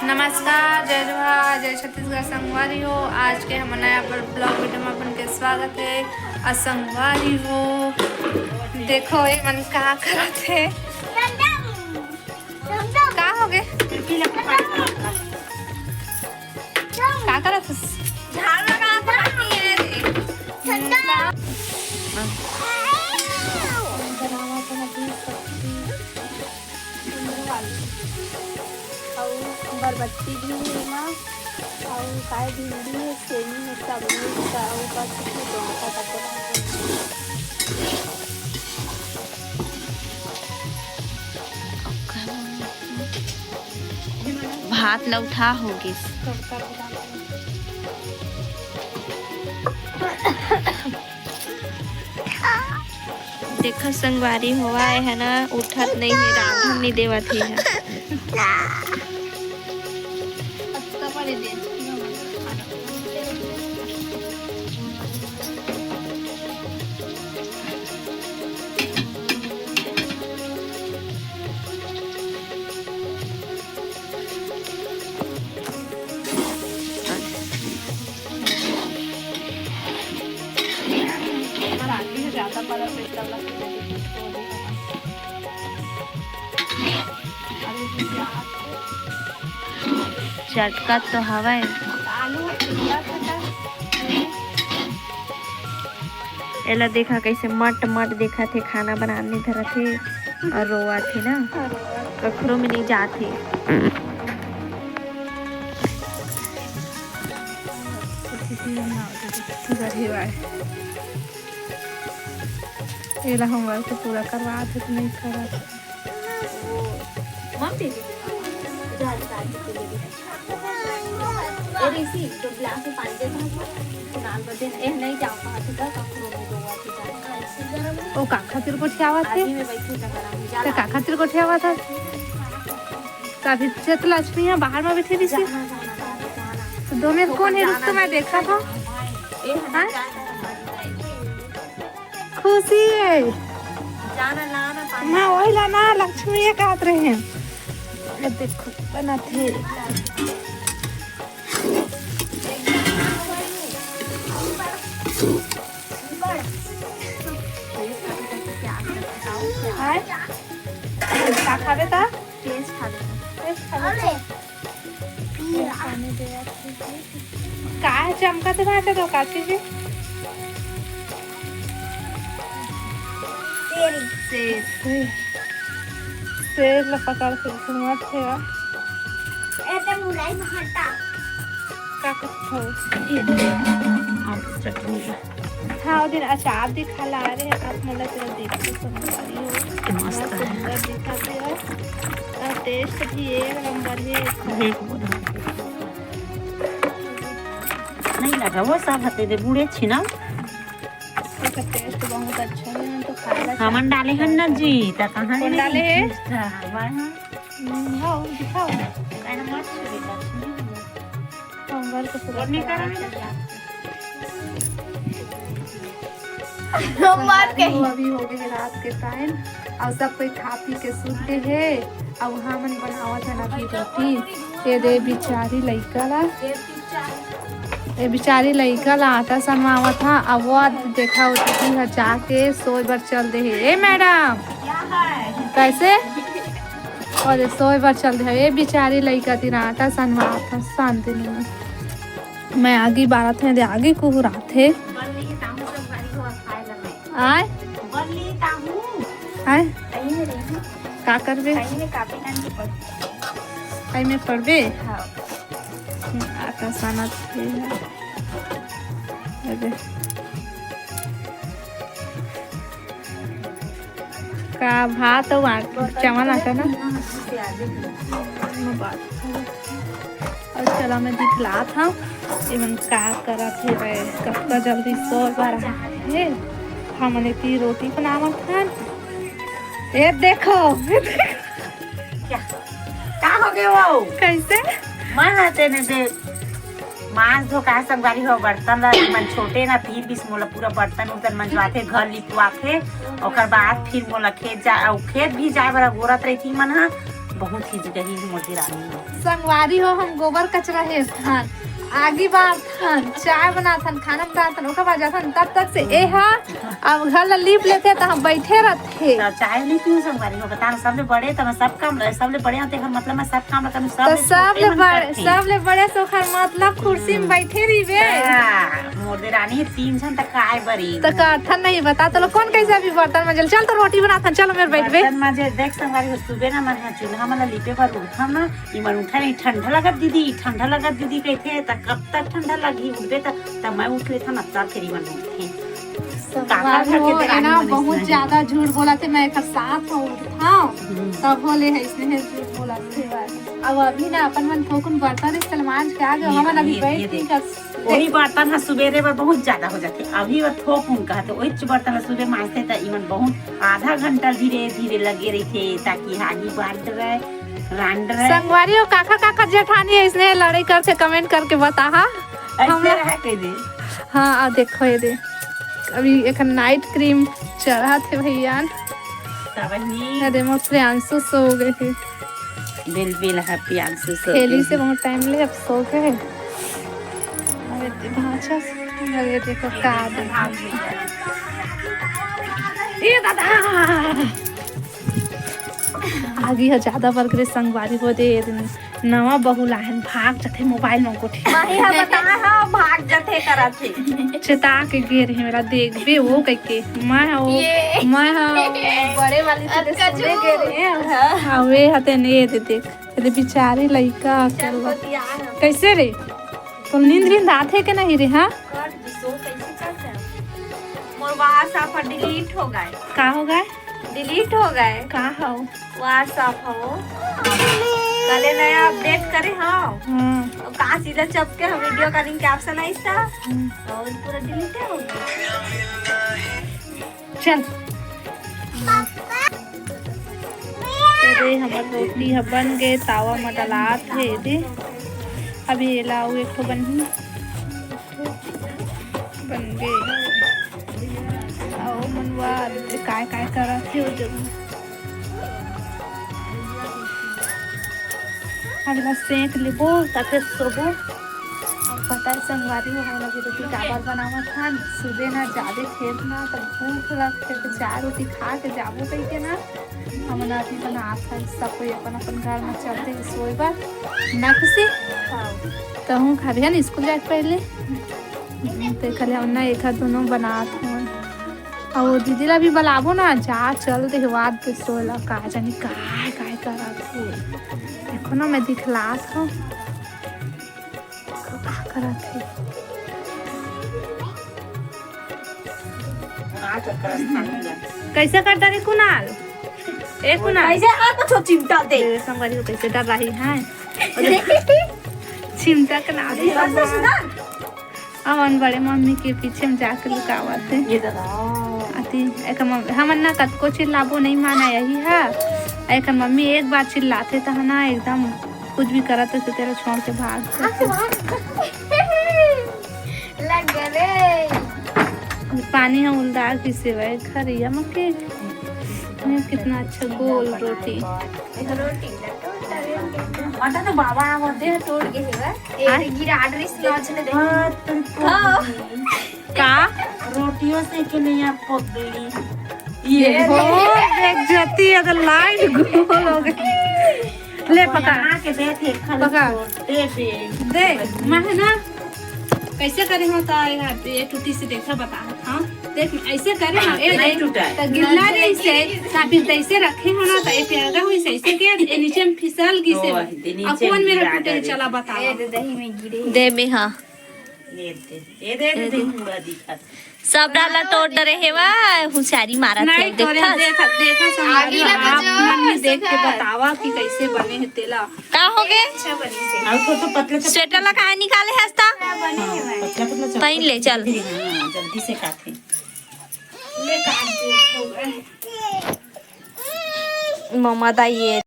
नमस्कार, जय जोहार, जय छत्तीसगढ़। संगवारी हो, आज के हम नया पर ब्लॉग वीडियो में अपन के स्वागत है। संगवारी हो, देखो ये मन का करत है। का हो गए? का करत है? झाड़ लगा रही है रे। बरबट्टी भी है ना और काय भिंडी है, सेमी है, सब मिर्च और ऊपर से दोनों का भात लौठा होगी। देखो संगवारी हुआ है ना, उठत नहीं है, रांधन नहीं देवत है। चटका तो हवा है। एला देखा कैसे मट मट देखा थे, खाना बनाने धरा थे और रोआ थे ना, कखरों में नहीं जाते। ये होमवर्क तो पूरा करवा थे तो नहीं करा थे। ओ का खातिर को ठियावा थे, तो का खातिर को ठियावा था। तभी चत लक्ष्मी है बाहर में बैठी थी। तो दो में कौन है तो मैं देखा था। खुशी है ना, वही लाना लक्ष्मी ये कहत रहे हैं। ये देखो बना थे क्या खावे था, का चमका थे भाषा तो का चीज शेर ला पकड़ के घूमत है। हाँ वो दिन अचार दिखा ला रहे आप मतलब तेरा देखते संगवारी हो, मस्त है, दिखाते हैं और टेस्ट भी एक नंबर है। नहीं लगा वो सब हते दे बूढ़े छी ना, इसका टेस्ट बहुत अच्छा है। तो खाना हमन डाले हैं ना जी, ता कहां कौन डाले हैं? हां दिखाओ काना मत बेटा, होमवर्क पूरा नहीं करा अभी हो गए रात के टाइम और सब कोई खा पी के सूते है। और वहाँ मन बनावत है ना अभी रोटी। ये दे बेचारी लइका ला, ये बेचारी लइका ला आटा सनवावा था। अब वो देखा उठी है जाके सोए बर चल दे है। ए मैडम कैसे और सोए बर चल दे है। ये बेचारी लइका तीन आटा सनवा था शांति नहीं। मैं आगे बारात में दे आगे को रात है आय आय का करबे आई में पढ़बे आटा सानत है। का भात और चावल आटा ना और चला मैं दिखला था एवं का करा थे कब का जल्दी सो बार है। हमने ती रोटी बनावत था। ये देखो क्या का हो गए वो कैसे मन आते ने दे मांस धो का संगवारी हो, बर्तन ला मन छोटे ना 20 मोला पूरा बर्तन उधर मंजवाथे, घर लिपवाथे। ओकर बाद फिर मोला खेत जा और खेत भी जाए बड़ा गोरत रही थी मन हा। बहुत ही जगह मोदी रानी है। संगवारी हो हम गोबर कचरा है स्थान आगे बार थन चाय बनाथन खाना बनाथन ओकर बाद जाथन तब तक से ए हा अब घर ला लीप लेते त हम बैठे रहते तो चाय नहीं पीऊं संगवारी हो बता सबले बड़े त मैं सब काम रहे सबले बड़े होते घर मतलब मैं सब काम करूं तो सबले बड़े सोखर मतलब कुर्सी में बैठे रहिबे मोदी रानी 3 जन तक काय बरी त काठन नहीं बता तो कौन कैसे अभी बर्तन में चल तो रोटी बनाथन चलो मेरे बैठबे बर्तन माजे देख संगवारी हो सुबह ना मन चूल्हा मन लिपे पर उठम ना ई मन उठा नहीं ठंडा लगत दीदी कहथे त कब तक ठंडा लगी उठबे त मैं उठ लेथा ना तब फिर मन उठे ना बहुत ज्यादा झूठ बोला थे मैं एक साथ उठाऊं तब बोले है इसने झूठ बोला थे अब अभी ना अपन मन थोकुन बर्तन सलमान के आगे हमन अभी बैठ के वही बर्तन है सुबेरे पर बहुत ज्यादा हो जाते अभी वो थोक उन कहते वही बर्तन सुबह मांजते त इवन बहुत आधा घंटा धीरे धीरे लगे रहते ताकि आगे बांट रहे संगवारी और काका जेठानी है इसने लड़ाई करके कमेंट करके बता हम हाँ देखो ये दे अभी एक नाइट क्रीम चढ़ा थे भैया अरे मोर प्रियांशु सो गए थे बिल है प्रियांशु सो खेली से बहुत टाइम ले अब सो गए भाषा अरे देखो का ये दादा आगे है ज्यादा वर्ग रे संगवारी हो दे नवा बहु लाहन भाग जथे मोबाइल में कोठी माही हा बता हा भाग जथे करथे चेता के गिर है मेरा देखबे वो कइके मैं बड़े वाली से सुने के रे हवे हते ने दे देख ये बेचारी लइका कैसे रे तो नींद आथे के नहीं रे हां मोर व्हाट्सएप डिलीट हो गए का हो गए डिलीट हो गए का हो व्हाट्सएप हो कल नया अपडेट करे हाँ कहाँ सीधा चप के हम वीडियो का लिंक कैप्शन आई था और पूरा डिलीट हो गया चल हमार रोटी है बन गए तावा में डलात है दे अभी लाओ एक बन गए मनवा काय काय करा थे अगला सेंक लेबो ताके सोबो अब पता है संगवारी में हम लोग रोटी चावल बनावा था सुबह ना ज्यादा खेत ना तो भूख लगते तो 4 रोटी खा के जाबो कही के ना हम ना अभी बना था सब कोई अपन अपन घर में चलते सोए बार ना खुशी तो हूँ खा रही स्कूल जाए पहले तो कल हम ना एक दोनों बनात हूँ और दीदी ला भी बुलाबो ना जा चल दे वाद पे सोला का जानी काय काय करा थे देखो ना मैं दिखलात हूँ का करा थे कैसे करता रे कुणाल ए कुणाल ऐसे हाथ में चिमटा दे संगवारी को कैसे डर रही है चिमटा के ना अमन बड़े मम्मी के पीछे में जाकर लुकावा थे आती एक हमन ना कतको चिल्लाबो नहीं माना यही है एक मम्मी एक बार चिल्लाते तो ना एकदम कुछ भी करते तो तेरा छोड़ के भाग लग गए पानी है उलदार की सेवा खरिया मक्के कितना अच्छा गोल रोटी आता तो बाबा वो दे तोड़ के हेगा ए गिरा एड्रेस लॉन्च ने दे का रोटियों से के लिए पक गई ये देख जाती है तो लाइट गोल हो गई ले पका के दे थे पका दे मैं है ना कैसे करे हो तो ये टूटी से देखा बता हाँ देख ऐसे करे ना नहीं टूटा तो गिरला नहीं से फिर ऐसे रखे हो ना तो एक अगर हुई से ऐसे के नीचे में फिसल गई से अपन मेरा टूटे चला बता दही में गिरे दे में हां दे पूरा दिखा सब डाला तोड़ डरे हेवा होशियारी मारा थे देखा संभाली आप मन में देख के बतावा कि कैसे बने है तेला का हो गए और तो पतले स्वेटर ला कहां निकाले हस्ता पतला पहन ले चल जल्दी से काटे ले काट दे हो गए मम्मा दा ये